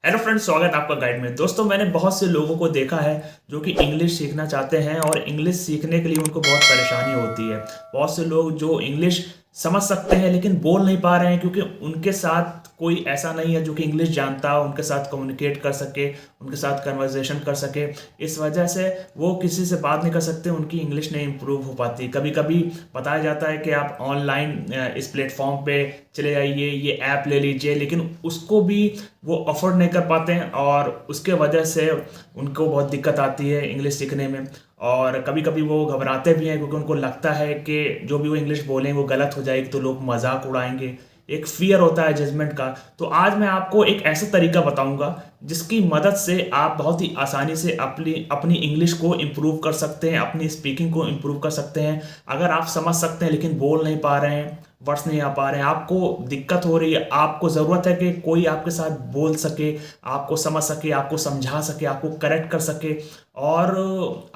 Hello friends, स्वागत है आपका गाइड में। दोस्तों, मैंने बहुत से लोगों को देखा है जो कि इंग्लिश सीखना चाहते हैं और इंग्लिश सीखने के लिए उनको बहुत परेशानी होती है। बहुत से लोग जो इंग्लिश समझ सकते हैं लेकिन बोल नहीं पा रहे हैं क्योंकि उनके साथ कोई ऐसा नहीं है जो कि इंग्लिश जानता हो, उनके साथ कम्युनिकेट कर सके, उनके साथ कन्वर्सेशन कर सके। इस वजह से वो किसी से बात नहीं कर सकते, उनकी इंग्लिश नहीं इंप्रूव हो पाती। कभी कभी बताया जाता है कि आप ऑनलाइन इस प्लेटफॉर्म पे चले जाइए, ये ऐप ले लीजिए, लेकिन उसको भी वो अफोर्ड नहीं कर पाते हैं और उसके वजह से उनको बहुत दिक्कत आती है इंग्लिश सीखने में। और कभी कभी वो घबराते भी हैं क्योंकि उनको लगता है कि जो भी वो इंग्लिश बोलेंगे वो गलत हो जाएगी तो लोग मजाक उड़ाएंगे। एक फियर होता है जजमेंट का। तो आज मैं आपको एक ऐसा तरीका बताऊंगा जिसकी मदद से आप बहुत ही आसानी से अपनी अपनी इंग्लिश को इम्प्रूव कर सकते हैं, अपनी स्पीकिंग को इम्प्रूव कर सकते हैं। अगर आप समझ सकते हैं लेकिन बोल नहीं पा रहे हैं, वर्ड्स नहीं आ पा रहे हैं, आपको दिक्कत हो रही है, आपको ज़रूरत है कि कोई आपके साथ बोल सके, आपको समझ सके, आपको समझा सके, आपको करेक्ट कर सके और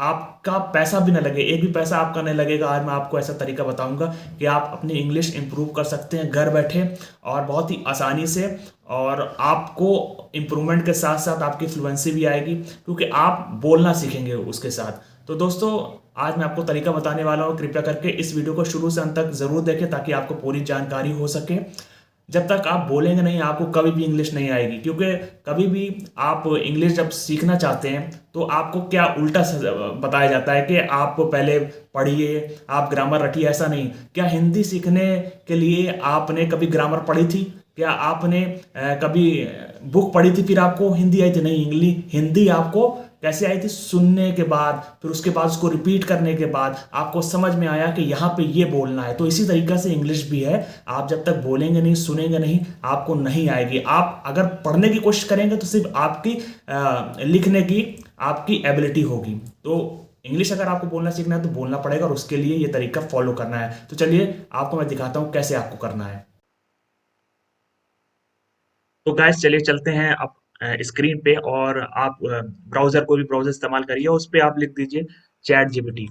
आपका पैसा भी ना लगे, एक भी पैसा आपका नहीं लगेगा। आज मैं आपको ऐसा तरीका बताऊंगा कि आप अपनी इंग्लिश इंप्रूव कर सकते हैं घर बैठे और बहुत ही आसानी से। और आपको इम्प्रूवमेंट के साथ साथ आपकी फ्लुएंसी भी आएगी क्योंकि आप बोलना सीखेंगे उसके साथ। तो दोस्तों, आज मैं आपको तरीका बताने वाला हूँ। कृपया करके इस वीडियो को शुरू से अंत तक जरूर देखें ताकि आपको पूरी जानकारी हो सके। जब तक आप बोलेंगे नहीं, आपको कभी भी इंग्लिश नहीं आएगी। क्योंकि कभी भी आप इंग्लिश जब सीखना चाहते हैं तो आपको क्या उल्टा बताया जाता है कि आप पहले पढ़िए, आप ग्रामर रखिए। ऐसा नहीं। क्या हिंदी सीखने के लिए आपने कभी ग्रामर पढ़ी थी? क्या आपने कभी बुक पढ़ी थी फिर आपको हिंदी आई थी? नहीं, इंग्लिश हिंदी आपको कैसे आई थी? सुनने के बाद, फिर उसके बाद उसको रिपीट करने के बाद आपको समझ में आया कि यहाँ पे ये बोलना है। तो इसी तरीके से इंग्लिश भी है। आप जब तक बोलेंगे नहीं, सुनेंगे नहीं, आपको नहीं आएगी। आप अगर पढ़ने की कोशिश करेंगे तो सिर्फ आपकी लिखने की आपकी एबिलिटी होगी। तो इंग्लिश अगर आपको बोलना सीखना है तो बोलना पड़ेगा और उसके लिए ये तरीका फॉलो करना है। तो चलिए आपको मैं दिखाता हूँ कैसे आपको करना है। तो गैस, चलिए चलते हैं आप स्क्रीन पे और आप ब्राउजर, कोई भी ब्राउजर इस्तेमाल करिए, उस पे आप लिख दीजिए चैट जीपीटी।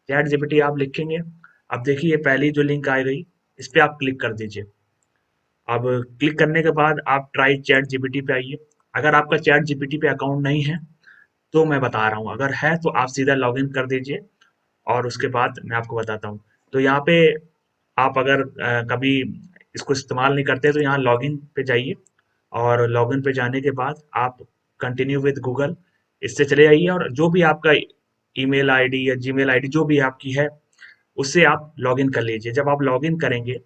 चैट जीपीटी आप लिखेंगे, अब देखिए ये पहली जो लिंक आ गई, इस पे आप क्लिक कर दीजिए। अब क्लिक करने के बाद आप ट्राई चैट जीपीटी पे आइए। अगर आपका चैट जीपीटी पे अकाउंट नहीं है तो मैं बता रहा हूँ, अगर है तो आप सीधा लॉगिन कर दीजिए और उसके बाद मैं आपको बताता हूँ। तो यहाँ पे आप अगर कभी इसको इस्तेमाल नहीं करते तो यहाँ लॉगिन पे जाइए और लॉगिन पे जाने के बाद आप कंटिन्यू विद गूगल इससे चले जाइए और जो भी आपका ईमेल आईडी या जीमेल आईडी जो भी आपकी है उससे आप लॉगिन कर लीजिए। जब आप लॉगिन करेंगे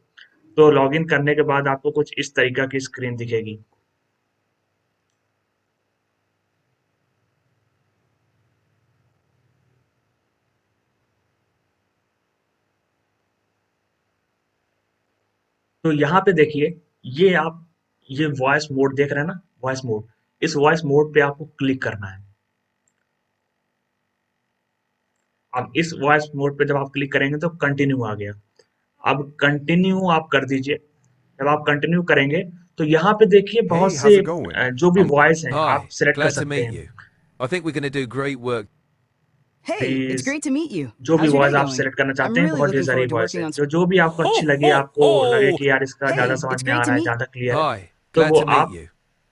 तो लॉगिन करने के बाद आपको कुछ इस तरीका की स्क्रीन दिखेगी। तो यहाँ पे देखिए, ये आप ये वॉइस मोड देख रहे हैं ना, वॉइस मोड। इस वॉइस मोड पे आपको क्लिक करना है। अब इस वॉइस मोड पे जब आप क्लिक करेंगे तो कंटिन्यू आ गया। अब कंटिन्यू आप कर दीजिए। जब आप कंटिन्यू करेंगे तो यहाँ पे देखिए बहुत Hey, how's से it going? जो भी वॉइस हैं आप Hi, सिलेक्ट कर glad to सकते meet हैं। you. I think we're going to do great work. Hey, it's please, great to meet you. जो भी How's your वॉइस day आप going? सिलेक्ट करना I'm चाहते हैं, really बहुत ढेर looking सारी forward to वॉइस है। working on. जो जो भी आपको अच्छी Ho, लगे, ho, आपको लगे ho! कि यार इसका ज्यादा Hey, समझ it's में आ great to रहा है, meet. ज्यादा क्लियर है, Hi, तो glad वो to meet आप you.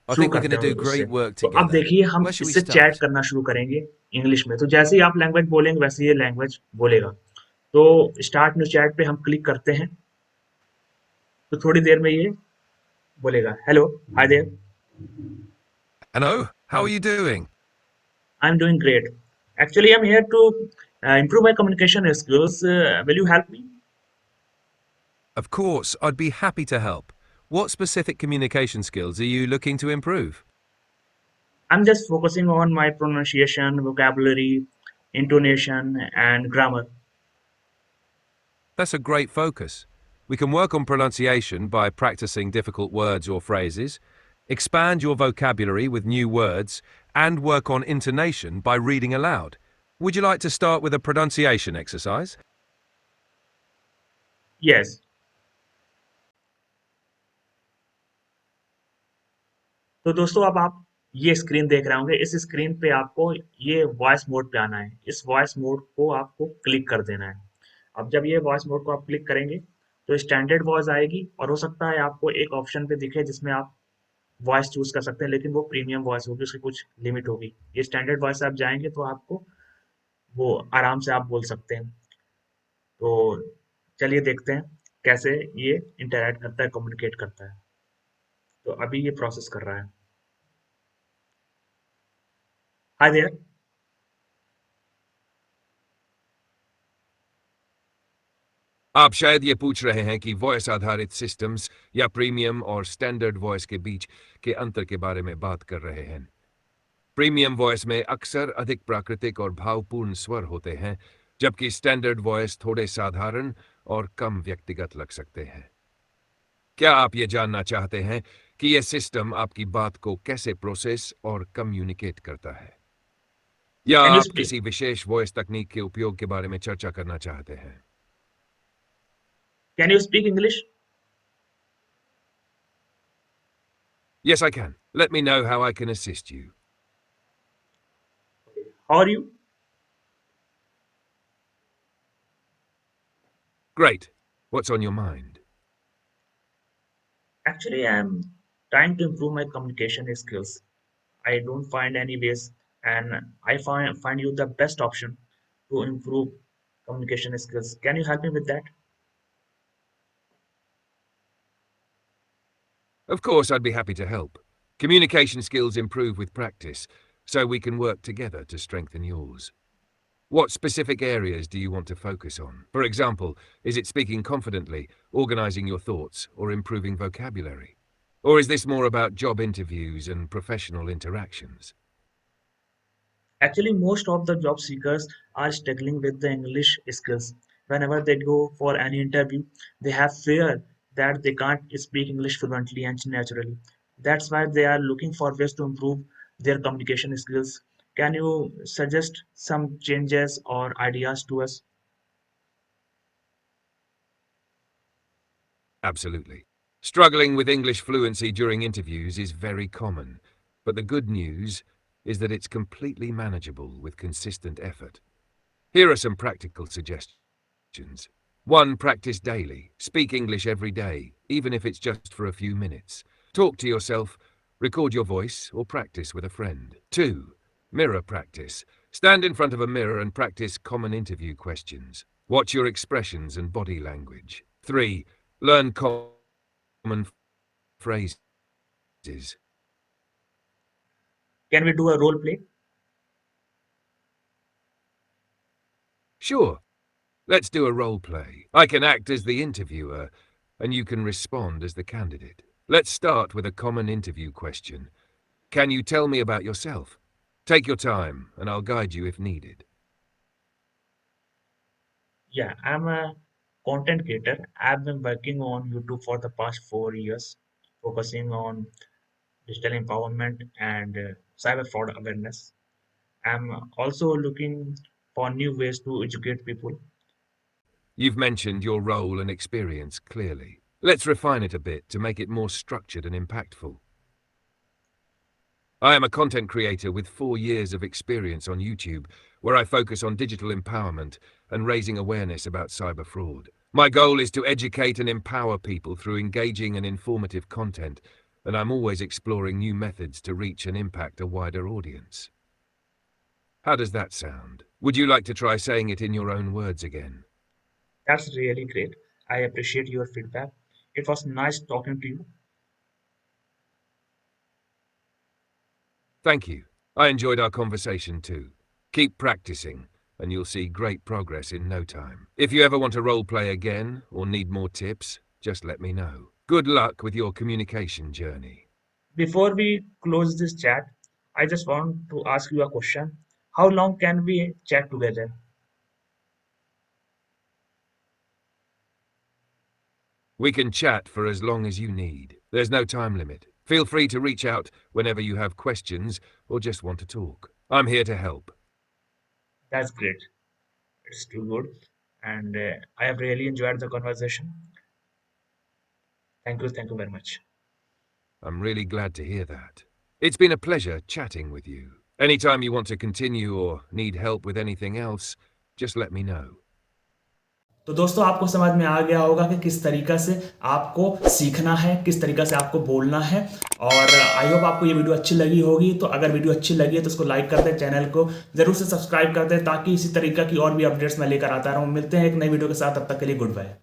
I शुरू think we're going करते to हैं do उससे। great work तो अब together. देखिए हम Where should we इससे चैट start? करना शुरू करेंगे इंग्लिश में। तो जैसे ही आप लैंग्वेज बोलेंगे वैसे ये लैंग्वेज बोलेगा। तो स्टार्ट न्यू चैट पे हम क्लिक करते हैं तो थोड़ी देर में ये बोलेगा, hello, hi there, Hello, how are you doing? I am doing great, actually I am here to improve my communication skills, will you help me? Of course, I'd be happy to help. What specific communication skills are you looking to improve? I'm just focusing on my pronunciation, vocabulary, intonation, and grammar. That's a great focus. We can work on pronunciation by practicing difficult words or phrases, expand your vocabulary with new words, and work on intonation by reading aloud. Would you like to start with a pronunciation exercise? Yes. तो दोस्तों, अब आप ये screen देख रहे होंगे। इस screen पे आपको ये वॉइस मोड पे आना है। इस वॉइस मोड को आपको क्लिक कर देना है। अब जब ये वॉइस मोड को आप क्लिक करेंगे तो स्टैंडर्ड वॉइस आएगी और हो सकता है आपको एक ऑप्शन पे दिखे जिसमें आप वॉइस चूज कर सकते हैं, लेकिन वो प्रीमियम वॉइस होगी, उसकी कुछ लिमिट होगी। ये स्टैंडर्ड वॉइस आप जाएंगे तो आपको वो आराम से आप बोल सकते हैं। तो चलिए देखते हैं कैसे ये इंटरैक्ट करता है, कम्युनिकेट करता है। तो अभी ये प्रोसेस कर रहा है। Hi there. आप शायद ये पूछ रहे हैं कि वॉइस आधारित सिस्टम्स या प्रीमियम और स्टैंडर्ड वॉइस के बीच के अंतर के बारे में बात कर रहे हैं। प्रीमियम वॉइस में अक्सर अधिक प्राकृतिक और भावपूर्ण स्वर होते हैं, जबकि स्टैंडर्ड वॉइस थोड़े साधारण और कम व्यक्तिगत लग सकते हैं। क्या आप ये जानना चाहते हैं कि यह सिस्टम आपकी बात को कैसे प्रोसेस और कम्युनिकेट करता है? या कैन यू आप स्पीक किसी विशेष वॉइस तकनीक के उपयोग के बारे में चर्चा करना चाहते हैं? Can you speak English? Yes, I can. Let me know how I can assist you. How are you? Great. What's on your mind? Actually, I'm trying to improve my communication skills. I don't find any ways, and I find you the best option to improve communication skills. Can you help me with that? Of course, I'd be happy to help. Communication skills improve with practice, so we can work together to strengthen yours. What specific areas do you want to focus on? For example, is it speaking confidently, organizing your thoughts, or improving vocabulary? Or is this more about job interviews and professional interactions? Actually, most of the job seekers are struggling with the English skills. Whenever they go for any interview, they have fear that they can't speak English fluently and naturally. That's why they are looking for ways to improve their communication skills. Can you suggest some changes or ideas to us? Absolutely. Struggling with English fluency during interviews is very common, but the good news is that it's completely manageable with consistent effort. Here are some practical suggestions. 1. Practice daily. Speak English every day, even if it's just for a few minutes. Talk to yourself, record your voice, or practice with a friend. 2. Mirror practice. Stand in front of a mirror and practice common interview questions. Watch your expressions and body language. 3. Learn common phrases. Can we do a role play? Sure, let's do a role play. I can act as the interviewer, and you can respond as the candidate. Let's start with a common interview question. Can you tell me about yourself? Take your time, and I'll guide you if needed. Yeah, I'm a content creator. I've been working on YouTube for the past 4 years, focusing on digital empowerment and cyber fraud awareness. I'm also looking for new ways to educate people. You've mentioned your role and experience clearly. Let's refine it a bit to make it more structured and impactful. I am a content creator with 4 years of experience on YouTube, where I focus on digital empowerment and raising awareness about cyber fraud. My goal is to educate and empower people through engaging and informative content, and I'm always exploring new methods to reach and impact a wider audience. How does that sound? Would you like to try saying it in your own words again? That's really great. I appreciate your feedback. It was nice talking to you. Thank you. I enjoyed our conversation too. Keep practicing, and you'll see great progress in no time. If you ever want to role play again or need more tips, just let me know. Good luck with your communication journey. Before we close this chat, I just want to ask you a question. How long can we chat together? We can chat for as long as you need. There's no time limit. Feel free to reach out whenever you have questions or just want to talk. I'm here to help. That's great. It's too good. And I have really enjoyed the conversation. Thank you. Thank you very much. I'm really glad to hear that. It's been a pleasure chatting with you. Anytime you want to continue or need help with anything else, just let me know. तो दोस्तों आपको समझ में आ गया होगा कि किस तरीका से आपको सीखना है, किस तरीका से आपको बोलना है। और आई होप आपको ये वीडियो अच्छी लगी होगी। तो अगर वीडियो अच्छी लगी है तो उसको लाइक कर दें, चैनल को जरूर से सब्सक्राइब कर दें, ताकि इसी तरीका की और भी अपडेट्स मैं लेकर आता रहूँ। मिलते हैं एक नई वीडियो के साथ, तब तक के लिए गुड बाय।